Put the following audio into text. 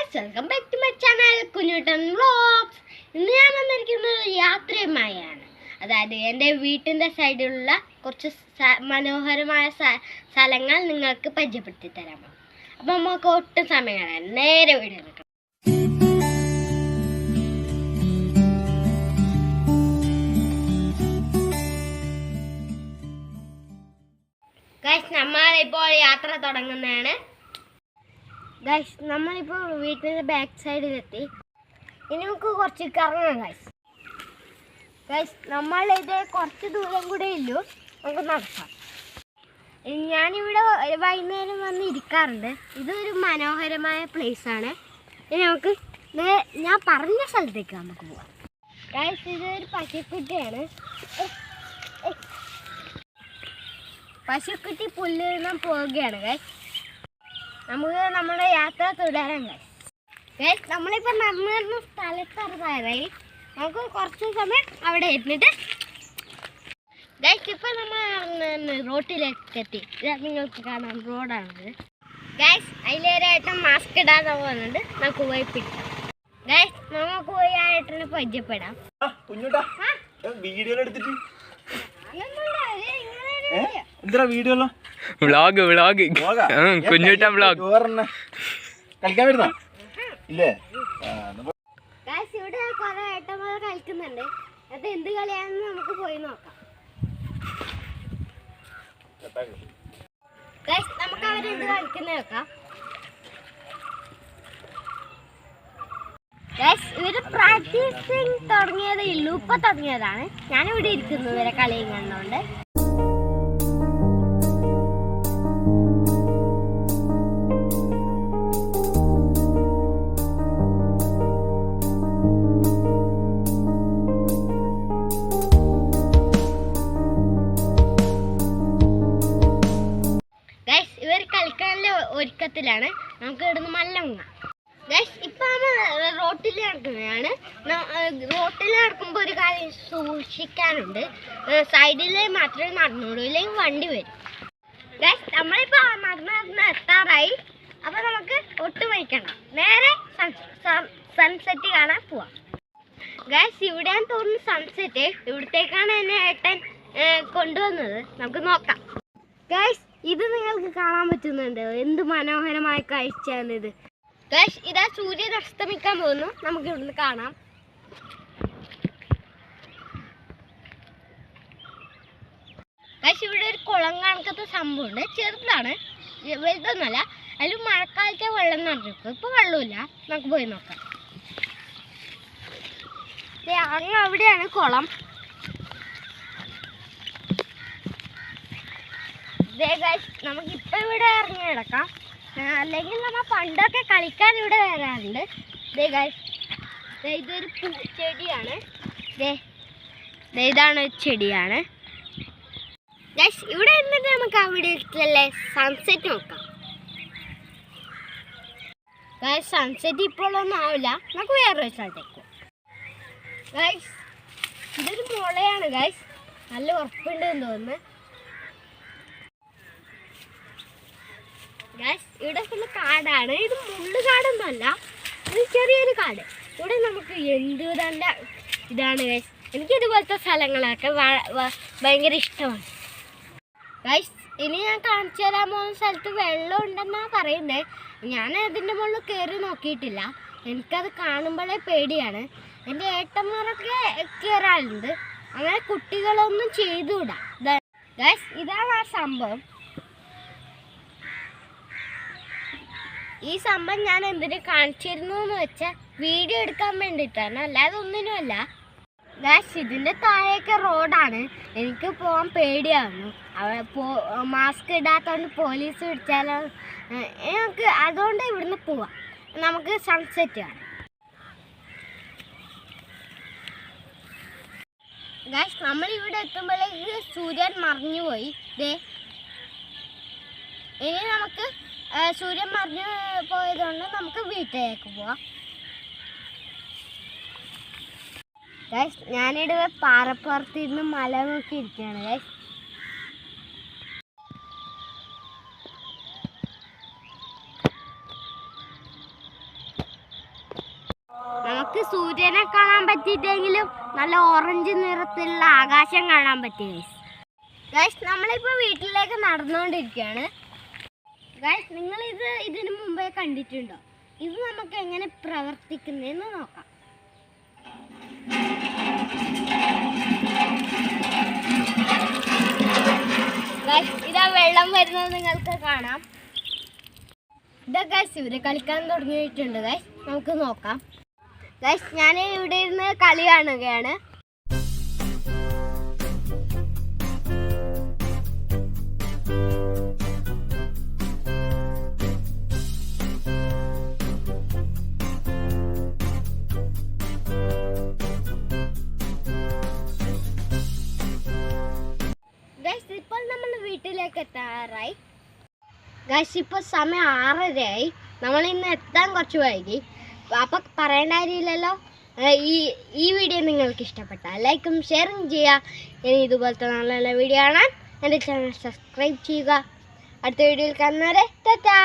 Guys welcome back to my channel Kunjuttan vlogs. ഇന്ന് ഞാൻ വന്നിരിക്കുന്നത് യാത്രയുമായാണ്. അതായത് എൻ്റെ വീട്ടിൻ്റെ സൈഡിലുള്ള കുറച്ച് മനോഹരമായ സ്ഥലങ്ങൾ നിങ്ങൾക്ക് പരിചയപ്പെടുത്തി തരാം. അപ്പം നമുക്ക് ഒട്ടും സമയം കളയാൻ നേരെ വീഡിയോ എടുക്കാം. ഗൈസ് നമ്മളിപ്പോൾ യാത്ര തുടങ്ങുന്നതാണ്. ഗൈസ് നമ്മളിപ്പോൾ വീട്ടിൻ്റെ ബാക്ക് സൈഡിലെത്തി. ഇനി നമുക്ക് കുറച്ച് കറങ്ങാം ഗൈസ്. ഗൈസ് നമ്മളിത് കുറച്ച് ദൂരം കൂടെ ഉള്ളൂ, നമുക്ക് നടക്കാം. ഞാനിവിടെ വൈകുന്നേരം വന്ന് ഇരിക്കാറുണ്ട്. ഇതൊരു മനോഹരമായ പ്ലേസാണ്. ഇനി നമുക്ക് ഞാൻ പറഞ്ഞ സ്ഥലത്തേക്ക് നമുക്ക് പോവാം. ഗൈസ് ഇതൊരു പശുക്കുട്ടിയാണ്. പശുക്കുട്ടി പുല്ല് തിന്നാൻ പോവുകയാണ് ഗൈസ്. നമുക്ക് നമ്മുടെ യാത്ര തുടരാം ഗൈസ്. നമ്മളിപ്പോൾ നടന്നിരുന്ന സ്ഥലത്തറിയായി നമുക്ക് കുറച്ച് സമയം അവിടെ ഇരുന്നിട്ട് ഗൈസ് ഇപ്പം നമ്മൾ റോട്ടിലേക്ക് എത്തി. നിങ്ങൾക്ക് കാണാം, റോഡാണത് ഗൈസ്. അതിലേരായിട്ടും മാസ്ക് ഇടാതെ പോകുന്നുണ്ട്. നമുക്ക് പോയി പിടിക്കാം ഗൈസ്. നമുക്ക് പോയി ആ ഏട്ടനെ പരിചയപ്പെടാം. വ്ളോഗ് കുഞ്ഞുട്ടൻ വ്ളോഗ് കളിക്കാൻ വരുന്ന ഇല്ലേ? ഇവിടെ കുറെ ഏട്ടന്മാർ കളിക്കുന്നുണ്ട്. അത് എന്ത് കളിയാണെന്ന് നമുക്ക് പോയി നോക്കാം. നമുക്ക് അവരെന്ത് കളിക്കുന്ന നോക്കാം. ഇവര് പ്രാക്ടീസിങ് തുടങ്ങിയതേ ഉള്ളൂ, ഇപ്പൊ തുടങ്ങിയതാണ്. ഞാനിവിടെ ഇരിക്കുന്നു ഇവരെ കളിയും കണ്ടുകൊണ്ട്. ഇവർ കളിക്കാനുള്ള ഒരുക്കത്തിലാണ്. നമുക്ക് ഇവിടുന്ന് മല്ലങ്ങ ഗൈസ്. ഇപ്പം നമ്മൾ റോട്ടിൽ നടക്കുന്നതാണ്. റോട്ടിൽ നടക്കുമ്പോൾ ഒരു കാര്യം സൂക്ഷിക്കാനുണ്ട്. സൈഡിൽ മാത്രമേ നടന്നുള്ളൂ, ഇല്ലെങ്കിൽ വണ്ടി വരും ഗൈസ്. നമ്മളിപ്പോൾ നടന്ന് എത്താറായി. അപ്പം നമുക്ക് ഒട്ടും വയ്ക്കണം, നേരെ സൺസെറ്റ് കാണാൻ പോവാം ഗൈസ്. ഇവിടെയാണ് തോന്നുന്നു സൺസെറ്റ്. ഇവിടത്തേക്കാണ് എന്നെ ഏട്ടൻ കൊണ്ടുവന്നത്. നമുക്ക് നോക്കാം ഗൈസ്. ഇത് നിങ്ങൾക്ക് കാണാൻ പറ്റുന്നുണ്ട്. എന്ത് മനോഹരമായ കാഴ്ചയാണിത് ഗൈസ്. ഇതാ സൂര്യൻ അസ്തമിക്കാൻ പോകുന്നു. നമുക്ക് ഇവിടുന്ന് കാണാം. ഗൈസ് ഇവിടെ ഒരു കുളം കണക്കത്തെ സംഭവമുണ്ട്. ചെറുതാണ്, വലുതൊന്നുമല്ല. അതിൽ മഴക്കാലത്തെ വെള്ളം നിറഞ്ഞിരിക്കും. ഇപ്പൊ വെള്ളമില്ല. നമുക്ക് പോയി നോക്കാം. അങ്ങ് അവിടെയാണ് കുളം. നമുക്കിപ്പോൾ ഇവിടെ ഇറങ്ങി കിടക്കാം. അല്ലെങ്കിൽ നമ്മൾ പണ്ടൊക്കെ കളിക്കാൻ ഇവിടെ വരാറുണ്ട്. ഇതൊരു ചെടിയാണ്. ഇതാണ് ഒരു ചെടിയാണ് ഗൈസ്. ഇവിടെ എന്നിട്ട് നമുക്ക് അവിടെ സൺസെറ്റ് നോക്കാം ഗൈസ്. സൺസെറ്റ് ഇപ്പോഴൊന്നും ആവില്ല. നമുക്ക് വേറൊരു സ്ഥലത്തേക്ക് ഗൈസ്. ഇതൊരു മുളയാണ് ഗൈസ്. നല്ല ഉറപ്പുണ്ടെന്ന് തോന്നുന്നു ഗൈസ്. ഇവിടെ ഫുള്ള് കാടാണ്. ഇത് മുള്ളുകാടൊന്നുമല്ല, ഇത് ചെറിയൊരു കാട്. ഇവിടെ നമുക്ക് എന്ത് തന്നെ ഇതാണ് ഗൈസ്. എനിക്കിതുപോലത്തെ സ്ഥലങ്ങളൊക്കെ ഭയങ്കര ഇഷ്ടമാണ് ഗൈസ്. ഇനി ഞാൻ കാണിച്ചു തരാൻ പോകുന്ന സ്ഥലത്ത് വെള്ളം ഉണ്ടെന്നാണ് പറയുന്നത്. ഞാൻ അതിൻ്റെ മുകളിൽ കയറി നോക്കിയിട്ടില്ല. എനിക്കത് കാണുമ്പോഴേ പേടിയാണ്. എൻ്റെ ഏട്ടന്മാരൊക്കെ കയറാറുണ്ട്. അങ്ങനെ കുട്ടികളൊന്നും ചെയ്തുകൂടാ ഗൈസ്. ഇതാണ് ആ സംഭവം. ഈ സംഭവം ഞാൻ എന്തിനു കാണിച്ചിരുന്നു എന്ന് വെച്ചാൽ വീഡിയോ എടുക്കാൻ വേണ്ടിയിട്ടാണ്, അല്ലാതെ ഒന്നിനുമല്ല ഗൈസ്. ഇതിൻ്റെ താഴെയൊക്കെ റോഡാണ്. എനിക്ക് പോകാൻ പേടിയാവുന്നു. മാസ്ക് ഇടാത്തതുകൊണ്ട് പോലീസ് പിടിച്ചാലോ. നമുക്ക് അതുകൊണ്ട് ഇവിടുന്ന് പോവാം. നമുക്ക് സൺസെറ്റ് കാണാം ഗൈസ്. നമ്മളിവിടെ എത്തുമ്പോഴേക്ക് സൂര്യൻ മറിഞ്ഞു പോയി. ഇനി നമുക്ക് സൂര്യൻ മറിഞ്ഞു പോയതുകൊണ്ട് നമുക്ക് വീട്ടിലേക്ക് പോവാം ഗൈസ്. ഞാനിവിടെ പാറപ്പുറത്തിരുന്ന് മല നോക്കി ഇരിക്കുകയാണ് ഗൈസ്. നിങ്ങൾക്ക് സൂര്യനെ കാണാൻ പറ്റിയിട്ടെങ്കിലും നല്ല ഓറഞ്ച് നിറത്തിലുള്ള ആകാശം കാണാൻ പറ്റി ഗൈസ്. നമ്മളിപ്പോൾ വീട്ടിലേക്ക് നടന്നുകൊണ്ടിരിക്കുകയാണ് ഗൈസ്. നിങ്ങളിത് ഇതിനു മുമ്പേ കണ്ടിട്ടുണ്ടോ? ഇത് നമുക്ക് എങ്ങനെ പ്രവർത്തിക്കുന്നതെന്ന് നോക്കാം. ഇതാ വെള്ളം വരുന്നത് നിങ്ങൾക്ക് കാണാം. ഇതാ ഗൈസ്, ഇവര് കളിക്കാൻ തുടങ്ങിയിട്ടുണ്ട് ഗൈസ്. നമുക്ക് നോക്കാം ഗൈസ്. ഞാൻ ഇവിടെ ഇരുന്ന് കളി കാണുകയാണ്. ഗൈസ്, ഇപ്പോൾ നമ്മൾ വീട്ടിലേക്ക് എത്താറായി ഗൈസ്. ഇപ്പോൾ സമയം 6:30 നമ്മൾ ഇന്ന് എത്താൻ കുറച്ച് വൈകി. അപ്പം പറയേണ്ട കാര്യമില്ലല്ലോ. ഈ വീഡിയോ നിങ്ങൾക്ക് ഇഷ്ടപ്പെട്ടാൽ ലൈക്കും ഷെയറും ചെയ്യുക. ഇനി ഇതുപോലത്തെ നല്ല നല്ല വീഡിയോ കാണാൻ എൻ്റെ ചാനൽ സബ്സ്ക്രൈബ് ചെയ്യുക. അടുത്ത വീഡിയോയിൽ കാണുന്നവരെ ടാറ്റാ.